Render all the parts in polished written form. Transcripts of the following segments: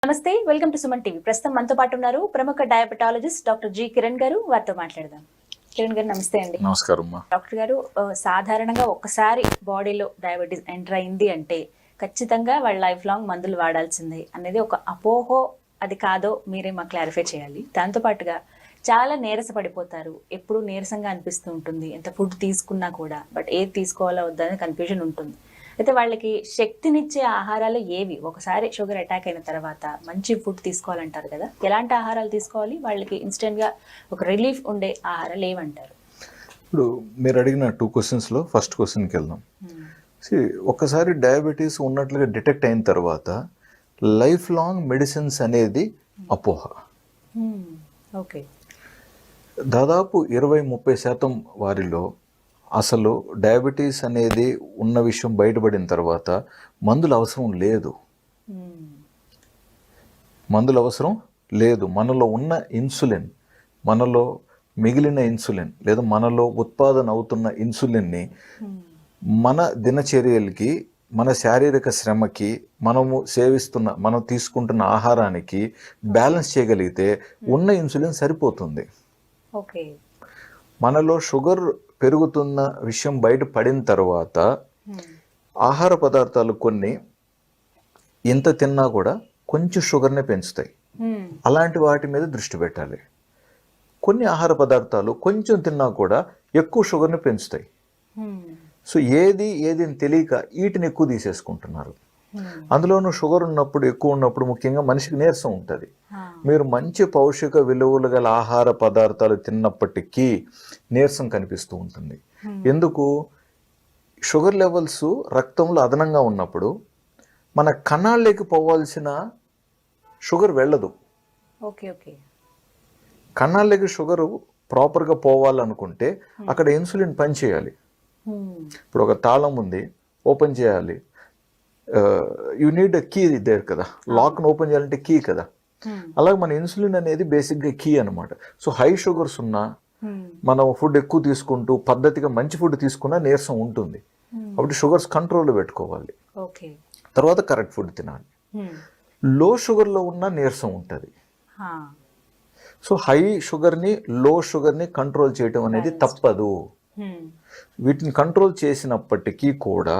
నమస్తే, welcome to Suman TV. ప్రస్తుతం మనతో పాటు ఉన్నారు ప్రముఖ డయాబెటాలజిస్ట్ డాక్టర్ జి కిరణ్ గారు. వారితో మాట్లాడదాం. కిరణ్ గారు నమస్తే అండి. నమస్కారం. డాక్టర్ గారు, సాధారణంగా ఒక్కసారి బాడీలో డయాబెటీస్ ఎంటర్ అయింది అంటే ఖచ్చితంగా వాళ్ళ లైఫ్ లాంగ్ మందులు వాడాల్సిందే అనేది ఒక అపోహో. అది కాదో మీరే మాకు క్లారిఫై చేయాలి. దాంతోపాటుగా చాలా నీరస పడిపోతారు, ఎప్పుడు నీరసంగా అనిపిస్తూ ఉంటుంది ఎంత ఫుడ్ తీసుకున్నా కూడా. బట్ ఏది తీసుకోవాలో వద్దని కన్ఫ్యూజన్ ఉంటుంది. అయితే వాళ్ళకి శక్తినిచ్చే ఆహారాలు ఏవి? ఒకసారి షుగర్ అటాక్ అయిన తర్వాత మంచి ఫుడ్ తీసుకోవాలంటారు కదా, ఎలాంటి ఆహారాలు తీసుకోవాలి? వాళ్ళకి ఇన్స్టెంట్గా ఒక రిలీఫ్ ఉండే ఆహారాలు ఏమంటారు? ఇప్పుడు మీరు అడిగిన 2 క్వశ్చన్స్లో ఫస్ట్ క్వశ్చన్కి వెళ్దాం. ఒక్కసారి డయాబెటీస్ ఉన్నట్లుగా డిటెక్ట్ అయిన తర్వాత లైఫ్ లాంగ్ మెడిసిన్స్ అనేది అపోహ. ఓకే. దాదాపు 20-30% వారిలో అసలు డయాబెటీస్ అనేది ఉన్న విషయం బయటపడిన తర్వాత మందులు అవసరం లేదు. మందులు అవసరం లేదు. మనలో ఉన్న ఇన్సులిన్, మనలో మిగిలిన ఇన్సులిన్ లేదా మనలో ఉత్పాదన అవుతున్న ఇన్సులిన్ని మన దినచర్యలకి, మన శారీరక శ్రమకి, మనం తీసుకుంటున్న ఆహారానికి బ్యాలెన్స్ చేయగలిగితే ఉన్న ఇన్సులిన్ సరిపోతుంది. ఓకే. మనలో షుగర్ పెరుగుతున్న విషయం బయట పడిన తర్వాత ఆహార పదార్థాలు కొన్ని ఎంత తిన్నా కూడా కొంచెం షుగర్నే పెంచుతాయి. అలాంటి వాటి మీద దృష్టి పెట్టాలి. కొన్ని ఆహార పదార్థాలు కొంచెం తిన్నా కూడా ఎక్కువ షుగర్ని పెంచుతాయి. సో ఏది అని తెలియక వీటిని ఎక్కువ తీసేసుకుంటున్నారు. అందులోనూ షుగర్ ఎక్కువ ఉన్నప్పుడు ముఖ్యంగా మనిషికి నీరసం ఉంటుంది. మీరు మంచి పౌష్టిక విలువలు గల ఆహార పదార్థాలు తిన్నప్పటికీ నీరసం కనిపిస్తూ ఉంటుంది. ఎందుకు? షుగర్ లెవెల్స్ రక్తంలో అదనంగా ఉన్నప్పుడు మన కణాల్లోకి పోవాల్సిన షుగర్ వెళ్ళదు. కణాల్లోకి షుగర్ ప్రాపర్గా పోవాలనుకుంటే అక్కడ ఇన్సులిన్ పనిచేయాలి. ఇప్పుడు ఒక తాళం ఉంది, ఓపెన్ చేయాలి. You need a key there కదా, లాక్ను ఓపెన్ చేయాలంటే కీ కదా. అలాగే మన ఇన్సులిన్ అనేది బేసిక్గా కీ అనమాట. సో హై షుగర్స్ ఉన్నా మనం ఫుడ్ ఎక్కువ తీసుకుంటూ పద్ధతిగా మంచి ఫుడ్ తీసుకున్నా నీరసం ఉంటుంది. కాబట్టి షుగర్స్ కంట్రోల్లో పెట్టుకోవాలి. తర్వాత కరెక్ట్ ఫుడ్ తినాలి. లో షుగర్లో ఉన్న నీరసం ఉంటుంది. సో హై షుగర్ని, లో షుగర్ని కంట్రోల్ చేయటం అనేది తప్పదు. వీటిని కంట్రోల్ చేసినప్పటికీ కూడా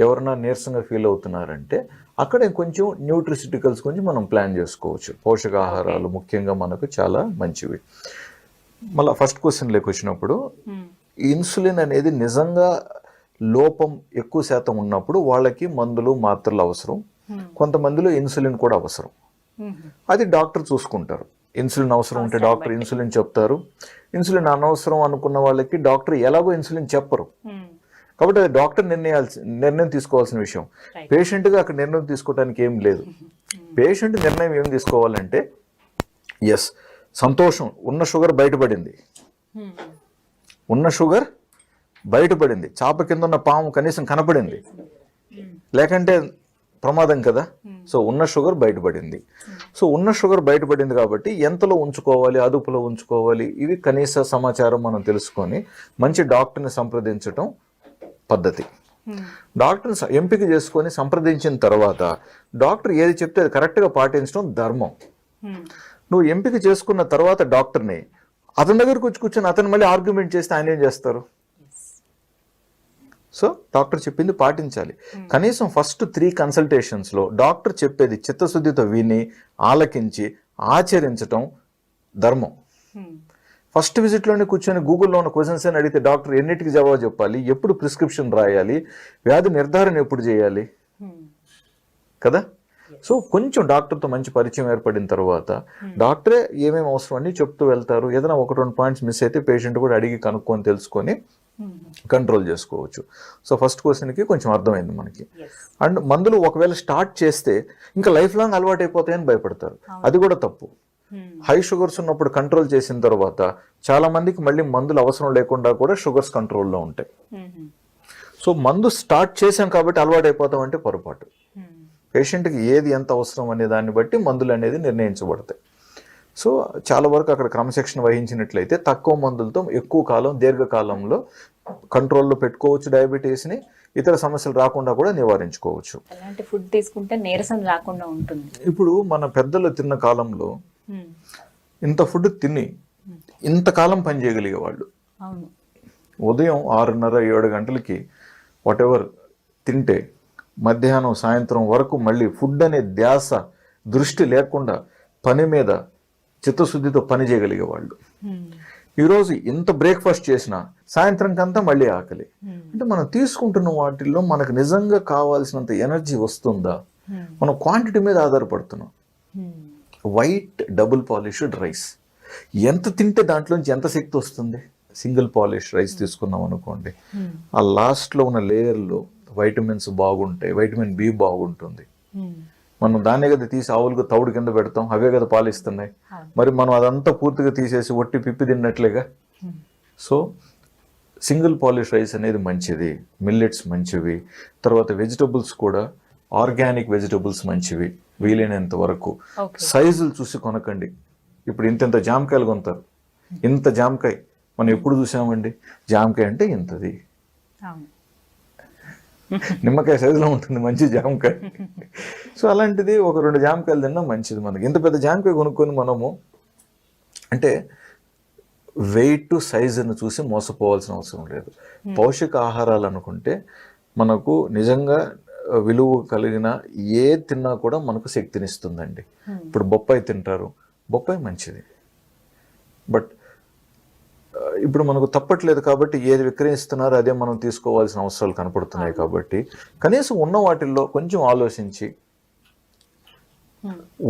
ఎవరైనా నీరసంగా ఫీల్ అవుతున్నారంటే అక్కడ కొంచెం న్యూట్రిసిటికల్స్ గురించి మనం ప్లాన్ చేసుకోవచ్చు. పోషకాహారాలు ముఖ్యంగా మనకు చాలా మంచివి. మళ్ళీ ఫస్ట్ క్వశ్చన్లోకి వచ్చినప్పుడు ఇన్సులిన్ అనేది నిజంగా లోపం ఎక్కువ శాతం ఉన్నప్పుడు వాళ్ళకి మందులు, మాత్రలు అవసరం. కొంతమందిలో ఇన్సులిన్ కూడా అవసరం. అది డాక్టర్ చూసుకుంటారు. ఇన్సులిన్ అవసరం ఉంటే డాక్టర్ ఇన్సులిన్ చెప్తారు. ఇన్సులిన్ అనవసరం అనుకున్న వాళ్ళకి డాక్టర్ ఎలాగో ఇన్సులిన్ చెప్పరు. కాబట్టి అది డాక్టర్ నిర్ణయం తీసుకోవాల్సిన విషయం. పేషెంట్గా అక్కడ నిర్ణయం తీసుకోవడానికి ఏం లేదు. పేషెంట్ నిర్ణయం ఏం తీసుకోవాలంటే, ఎస్ సంతోషం, ఉన్న షుగర్ బయటపడింది, చాప కింద ఉన్న పాము కనీసం కనపడింది, లేకంటే ప్రమాదం కదా. సో ఉన్న షుగర్ బయటపడింది. సో ఉన్న షుగర్ బయటపడింది కాబట్టి ఎంతలో ఉంచుకోవాలి, అదుపులో ఉంచుకోవాలి, ఇవి కనీస సమాచారం మనం తెలుసుకొని మంచి డాక్టర్ని సంప్రదించటం పద్ధతి. డాక్టర్ని ఎంపిక చేసుకొని సంప్రదించిన తర్వాత డాక్టర్ ఏది చెప్తే అది కరెక్ట్గా పాటించడం ధర్మం. నువ్వు ఎంపిక చేసుకున్న తర్వాత డాక్టర్ని అతని దగ్గరకు వచ్చి కూర్చొని అతను మళ్ళీ ఆర్గ్యుమెంట్ చేస్తే ఆయన ఏం చేస్తారు? సో డాక్టర్ చెప్పింది పాటించాలి. కనీసం ఫస్ట్ 3 కన్సల్టేషన్స్లో డాక్టర్ చెప్పేది చిత్తశుద్ధితో విని, ఆలకించి, ఆచరించటం ధర్మం. ఫస్ట్ విజిట్లోనే కూర్చొని గూగుల్లో ఉన్న క్వశ్చన్స్ అని అడిగితే డాక్టర్ ఎన్నిటికి జవాబు చెప్పాలి, ఎప్పుడు ప్రిస్క్రిప్షన్ రాయాలి, వ్యాధి నిర్ధారణ ఎప్పుడు చేయాలి కదా. సో కొంచెం డాక్టర్తో మంచి పరిచయం ఏర్పడిన తర్వాత డాక్టరే ఏమేమి అవసరం అని చెప్తూ వెళ్తారు. ఏదైనా 1-2 పాయింట్స్ మిస్ అయితే పేషెంట్ కూడా అడిగి కనుక్కొని తెలుసుకొని కంట్రోల్ చేసుకోవచ్చు. సో ఫస్ట్ క్వశ్చన్కి కొంచెం అర్థమైంది మనకి. అండ్ మందులు ఒకవేళ స్టార్ట్ చేస్తే ఇంకా లైఫ్ లాంగ్ అలవాటు అయిపోతాయని భయపడతారు. అది కూడా తప్పు. హై షుగర్స్ ఉన్నప్పుడు కంట్రోల్ చేసిన తర్వాత చాలా మందికి మళ్ళీ మందులు అవసరం లేకుండా కూడా షుగర్స్ కంట్రోల్లో ఉంటాయి. సో మందు స్టార్ట్ చేసాం కాబట్టి అలవాటు అయిపోతాం అంటే పొరపాటు. పేషెంట్కి ఏది ఎంత అవసరం అనే దాన్ని బట్టి మందులు అనేది నిర్ణయించబడతాయి. సో చాలా వరకు అక్కడ క్రమశిక్షణ వహించినట్లయితే తక్కువ మందులతో ఎక్కువ కాలం, దీర్ఘకాలంలో కంట్రోల్లో పెట్టుకోవచ్చు డయాబెటీస్ని, ఇతర సమస్యలు రాకుండా కూడా నివారించుకోవచ్చు. ఎలాంటి ఫుడ్ తీసుకుంటే నీరసం రాకుండా ఉంటుంది? ఇప్పుడు మన పెద్దలు తిన్న కాలంలో ఇంత ఫుడ్ తిని ఇంతకాలం పని చేయగలిగేవాళ్ళు. అవును. ఉదయం 6:30-7 గంటలకి వాటెవర్ తింటే మధ్యాహ్నం సాయంత్రం వరకు మళ్ళీ ఫుడ్ అనే ధ్యాస దృష్టి లేకుండా పని మీద చిత్తశుద్ధితో పని చేయగలిగేవాళ్ళు. ఈరోజు ఇంత బ్రేక్ఫాస్ట్ చేసినా సాయంత్రం కంతా మళ్ళీ ఆకలి. అంటే మనం తీసుకుంటున్న వాటిల్లో మనకు నిజంగా కావాల్సినంత ఎనర్జీ వస్తుందా? మనం క్వాంటిటీ మీద ఆధారపడుతున్నాం. వైట్ డబుల్ పాలిష్డ్ రైస్ ఎంత తింటే దాంట్లోంచి ఎంత శక్తి వస్తుంది? సింగిల్ పాలిష్ రైస్ తీసుకున్నాం అనుకోండి, ఆ లాస్ట్లో ఉన్న లేయర్లో వైటమిన్స్ బాగుంటాయి, వైటమిన్ బి బాగుంటుంది. మనం దాన్నే కదా తీసి ఆవులుగా తౌడు కింద పెడతాం, అవే కదా పాలిస్తున్నాయి. మరి మనం అదంతా పూర్తిగా తీసేసి ఒట్టి పిప్పి తిన్నట్లేగా. సో సింగిల్ పాలిష్ రైస్ అనేది మంచిది, మిల్లెట్స్ మంచివి, తర్వాత వెజిటబుల్స్ కూడా ఆర్గానిక్ వెజిటబుల్స్ మంచివి వీలైనంత వరకు. సైజులు చూసి కొనకండి. ఇప్పుడు ఇంత జామకాయలు కొంటారు, ఇంత జామకాయ మనం ఎప్పుడు చూసామండి? జామకాయ అంటే ఇంతది, నిమ్మకాయ సైజులో ఉంటుంది మంచి జామకాయ. సో అలాంటిది ఒక 2 జామకాయలు తిన్నా మంచిది. మనకి ఇంత పెద్ద జామకాయ కొనుక్కొని మనము అంటే వెయిట్ సైజును చూసి మోసపోవాల్సిన అవసరం లేదు. పౌష్టిక ఆహారాలు అనుకుంటే మనకు నిజంగా విలువ కలిగిన ఏ తిన్నా కూడా మనకు శక్తినిస్తుందండి. ఇప్పుడు బొప్పాయి తింటారు, బొప్పాయి మంచిది. బట్ ఇప్పుడు మనకు తప్పట్లేదు కాబట్టి ఏది విక్రయిస్తున్నారో అదే మనం తీసుకోవాల్సిన అవసరాలు కనపడుతున్నాయి. కాబట్టి కనీసం ఉన్న వాటిల్లో కొంచెం ఆలోచించి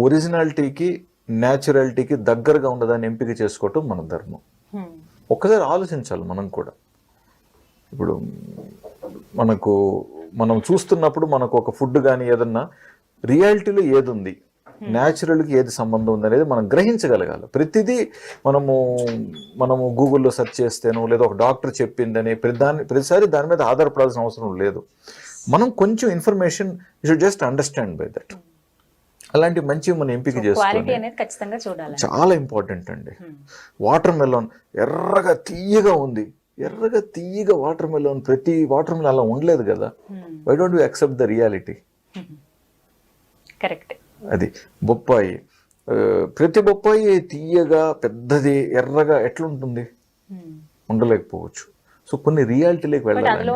ఒరిజినాలిటీకి న్యాచురాలిటీకి దగ్గరగా ఉన్నదాన్ని ఎంపిక చేసుకోవటం మన ధర్మం. ఒక్కసారి ఆలోచించాలి మనం కూడా. ఇప్పుడు మనం చూస్తున్నప్పుడు మనకు ఒక ఫుడ్ కానీ ఏదన్నా రియాలిటీలో ఏది ఉంది, న్యాచురల్కి ఏది సంబంధం ఉంది అనేది మనం గ్రహించగలగాలి. ప్రతిదీ మనము గూగుల్లో సెర్చ్ చేస్తేనో లేదా ఒక డాక్టర్ చెప్పిందని ప్రతిసారి దాని మీద ఆధారపడాల్సిన అవసరం లేదు. మనం కొంచెం information you should just understand by that. అలాంటి మంచివి మనం ఎంపిక చేసుకోవాలి, చాలా ఇంపార్టెంట్ అండి. వాటర్ మెలోన్ ఎర్రగా తీయగా ఉంది, ఎర్రగా తీయగా వాటర్ మెలోన్, ప్రతి వాటర్ మెలోన్ అలా ఉండలేదు కదా. Why don't you accept the reality? Correct. అది బొప్పాయి, ప్రతి బొప్పాయి తీయగా పెద్దది ఎర్రగా ఎట్లుంటుంది? ఉండలేకపోవచ్చు. సో కొన్ని రియాలిటీలోకి వెళ్ళాలి.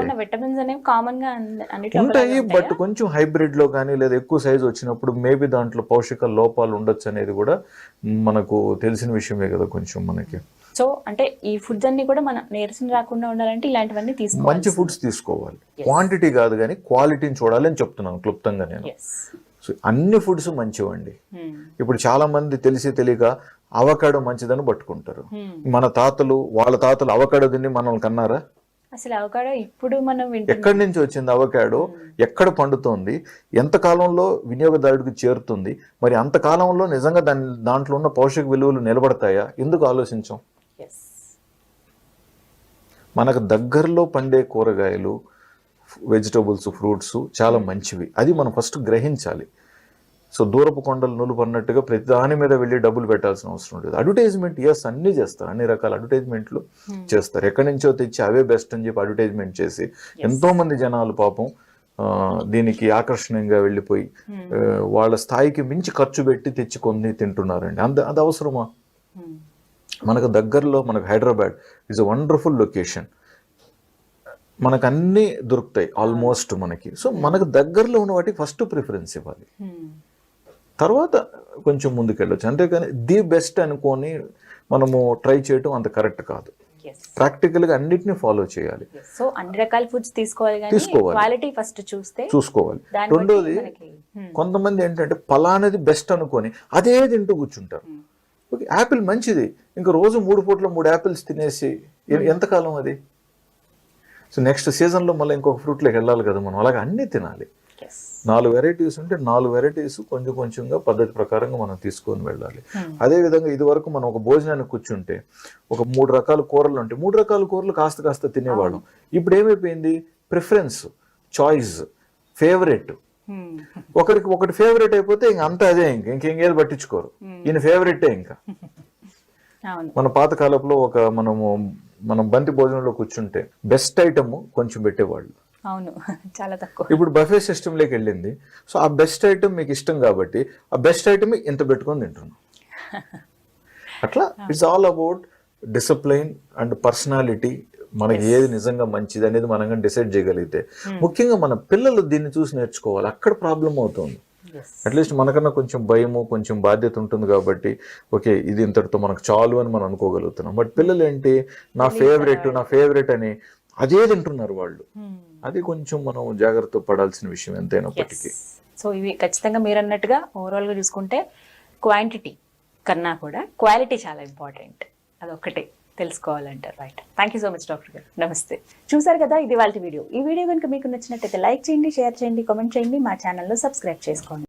ఉంటాయి, బట్ కొంచెం హైబ్రిడ్ లో కానీ లేదా ఎక్కువ సైజు వచ్చినప్పుడు మేబీ దాంట్లో పోషక లోపాలు ఉండొచ్చు అనేది కూడా మనకు తెలిసిన విషయమే కదా కొంచెం మనకి. సో అంటే ఈ ఫుడ్స్ అన్ని కూడా మనం నీరసం రాకుండా ఉండాలంటే ఇలాంటివన్నీ తీసుకోవాలి, మంచి ఫుడ్స్ తీసుకోవాలి. క్వాంటిటీ కాదు కానీ క్వాలిటీని చూడాలి అని చెప్తున్నాను క్లుప్తంగా నేను. సో అన్ని ఫుడ్స్ మంచివండి. ఇప్పుడు చాలా మంది తెలిసి తెలియక అవకాడో మంచిదని పట్టుకుంటారు. మన తాతలు వాళ్ళ తాతలు అవకాడో తిని మనల్ని కన్నారా? అసలు అవకాడో ఇప్పుడు మనం ఎక్కడి నుంచి వచ్చింది? అవకాడో ఎక్కడ పండుతోంది, ఎంత కాలంలో వినియోగదారుడికి చేరుతుంది, మరి అంత కాలంలో నిజంగా దాంట్లో ఉన్న పోషక విలువలు నిలబడతాయా? ఎందుకు ఆలోచించాం? మనకు దగ్గరలో పండే కూరగాయలు, వెజిటబుల్స్, ఫ్రూట్స్ చాలా మంచివి. అది మనం ఫస్ట్ గ్రహించాలి. సో దూరపు కొండలు నులుపు అన్నట్టుగా ప్రతి దాని మీద వెళ్ళి డబ్బులు పెట్టాల్సిన అవసరం లేదు. అడ్వర్టైజ్మెంట్ అన్నీ చేస్తారు, అన్ని రకాల అడ్వర్టైజ్మెంట్లు చేస్తారు. ఎక్కడి నుంచో తెచ్చి అవే బెస్ట్ అని చెప్పి అడ్వర్టైజ్మెంట్ చేసి ఎంతో మంది జనాలు పాపం దీనికి ఆకర్షణీయంగా వెళ్ళిపోయి వాళ్ళ స్థాయికి మించి ఖర్చు పెట్టి తెచ్చి కొన్ని తింటున్నారండి. అది అవసరమా? మనకు దగ్గరలో మనకు Hyderabad is a wonderful location. మనకు అన్నీ దొరుకుతాయి ఆల్మోస్ట్ మనకి. సో మనకు దగ్గరలో ఉన్న వాటికి ఫస్ట్ ప్రిఫరెన్స్ ఇవ్వాలి, తర్వాత కొంచెం ముందుకెళ్ళొచ్చు. అంతేకాని ది బెస్ట్ అనుకొని మనము ట్రై చేయటం అంత కరెక్ట్ కాదు. ప్రాక్టికల్ గా అన్నిటిని ఫాలో చేయాలి. సో అన్ని రకాల ఫుడ్స్ తీసుకోవాలి. క్వాలిటీ ఫస్ట్ చూసుకోవాలి. రెండోది, కొంతమంది ఏంటంటే పలానది బెస్ట్ అనుకొని అదే తింటూ కూర్చుంటారు. యాపిల్ మంచిది, ఇంకా రోజు 3 పూట్ల 3 యాపిల్స్ తినేసి ఎంతకాలం అది? సో నెక్స్ట్ సీజన్లో మళ్ళీ ఇంకొక ఫ్రూట్లోకి వెళ్ళాలి కదా మనం. అలాగే అన్నీ తినాలి. 4 వెరైటీస్ ఉంటే 4 వెరైటీస్ కొంచెం కొంచెంగా పద్ధతి ప్రకారంగా మనం తీసుకొని వెళ్ళాలి. అదేవిధంగా ఇది వరకు మనం ఒక భోజనానికి కూర్చుంటే ఒక 3 రకాల కూరలు ఉంటాయి, 3 రకాల కూరలు కాస్త తినేవాళ్ళం. ఇప్పుడు ఏమైపోయింది? Preference, choice, favourite. ఒకటి ఫేవరెట్ అయిపోతే ఇంక అంతా అదే, ఇంకేది పట్టించుకోరు. ఈయన ఫేవరెటే. ఇంకా మన పాత కాలంలో మనము మనం బంతి భోజనంలో కూర్చుంటే బెస్ట్ ఐటమ్ కొంచెం పెట్టేవాళ్ళు. అవును. చాలా తక్కువ. ఇప్పుడు బఫే సిస్టంలోకి వెళ్ళింది. సో ఆ బెస్ట్ ఐటమ్ మీకు ఇష్టం కాబట్టి ఆ బెస్ట్ ఐటమ్ ఇంత పెట్టుకొని తింటున్నాం. అట్లా it's all about discipline and personality. మనకి ఏది నిజంగా మంచిది అనేది మనం డిసైడ్ చేయగలిగితే, ముఖ్యంగా మన పిల్లలు దీన్ని చూసి నేర్చుకోవాలి. అక్కడ ప్రాబ్లం అవుతుంది. అట్లీస్ట్ మనకన్నా కొంచెం భయము, కొంచెం బాధ్యత ఉంటుంది కాబట్టి ఓకే ఇది ఇంతటితో మనకు చాలు అని మనం అనుకోగలుగుతున్నాం. బట్ పిల్లలు ఏంటి, నా ఫేవరెట్ అని అదే తింటున్నారు వాళ్ళు. అది కొంచెం మనం జాగ్రత్త పడాల్సిన విషయం ఎంతైనప్పటికీ. సో ఇవి ఖచ్చితంగా మీరు అన్నట్టుగా ఓవరాల్గా చూసుకుంటే క్వాంటిటీ కన్నా కూడా క్వాలిటీ చాలా ఇంపార్టెంట్. అదొక్కటే తెలుసుకోవాలంటారు. Right. Thank you so much doctor గారు. నమస్తే. చూసారు కదా, ఇది వాళ్ళ వీడియో. ఈ వీడియో కనుక మీకు నచ్చినట్టయితే లైక్ చేయండి, షేర్ చేయండి, కామెంట్ చేయండి, మా ఛానల్లో సబ్స్క్రైబ్ చేసుకోండి.